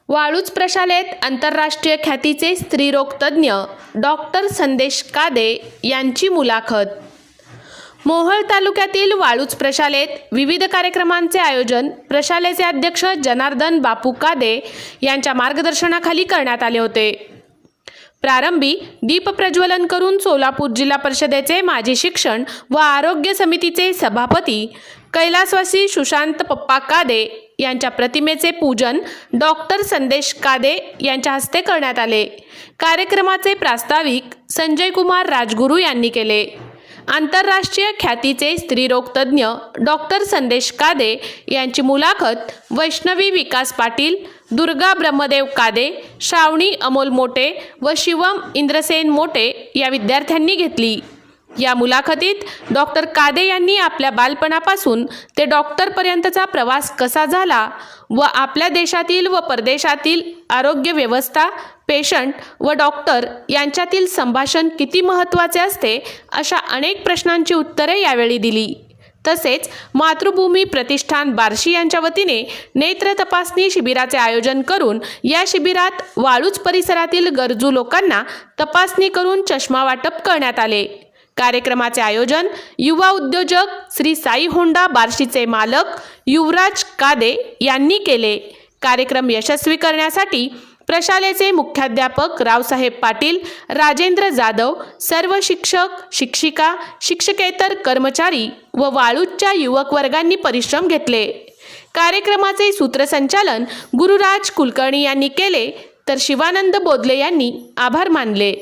वाळूज प्रशालेत आंतरराष्ट्रीय ख्यातीचे स्त्रीरोग तज्ज्ञ डॉक्टर संदेश कादे यांची मुलाखत। मोहोळ तालुक्यातील वाळूज प्रशालेत विविध कार्यक्रमांचे आयोजन प्रशालेचे अध्यक्ष जनार्दन बापू कादे यांच्या मार्गदर्शनाखाली करण्यात आले होते। प्रारंभी दीप प्रज्वलन करून सोलापूर जिल्हा परिषदेचे माजी शिक्षण व आरोग्य समितीचे सभापती कैलासवासी सुशांत पप्पा कादे यांच्या प्रतिमेचे पूजन डॉक्टर संदेश कादे यांच्या हस्ते करण्यात आले। कार्यक्रमाचे प्रास्ताविक संजय कुमार राजगुरू यांनी केले। आंतरराष्ट्रीय ख्यातीचे स्त्रीरोग तज्ज्ञ डॉक्टर संदेश कादे यांची मुलाखत वैष्णवी विकास पाटील, दुर्गा ब्रह्मदेव कादे, श्रावणी अमोल मोटे व शिवम इंद्रसेन मोटे या विद्यार्थ्यांनी घेतली। या मुलाखतीत डॉक्टर कादे यांनी आपल्या बालपणापासून ते डॉक्टरपर्यंतचा प्रवास कसा झाला व आपल्या देशातील व परदेशातील आरोग्य व्यवस्था, पेशंट व डॉक्टर यांच्यातील संभाषण किती महत्त्वाचे असते अशा अनेक प्रश्नांची उत्तरे यावेळी दिली। तसेच मातृभूमी प्रतिष्ठान बार्शी यांच्या वतीने नेत्र तपासणी शिबिराचे आयोजन करून या शिबिरात वाळूज परिसरातील गरजू लोकांना तपासणी करून चष्मा वाटप करण्यात आले। कार्यक्रमाचे आयोजन युवा उद्योजक श्री साई होंडा बार्शीचे मालक युवराज कादे यांनी केले। कार्यक्रम यशस्वी करण्यासाठी प्रशालेचे मुख्याध्यापक रावसाहेब पाटील, राजेंद्र जाधव, सर्व शिक्षक, शिक्षिका, शिक्षकेतर कर्मचारी व वाळूजच्या युवक वर्गांनी परिश्रम घेतले। कार्यक्रमाचे सूत्रसंचालन गुरुराज कुलकर्णी यांनी केले तर शिवानंद बोदले यांनी आभार मानले।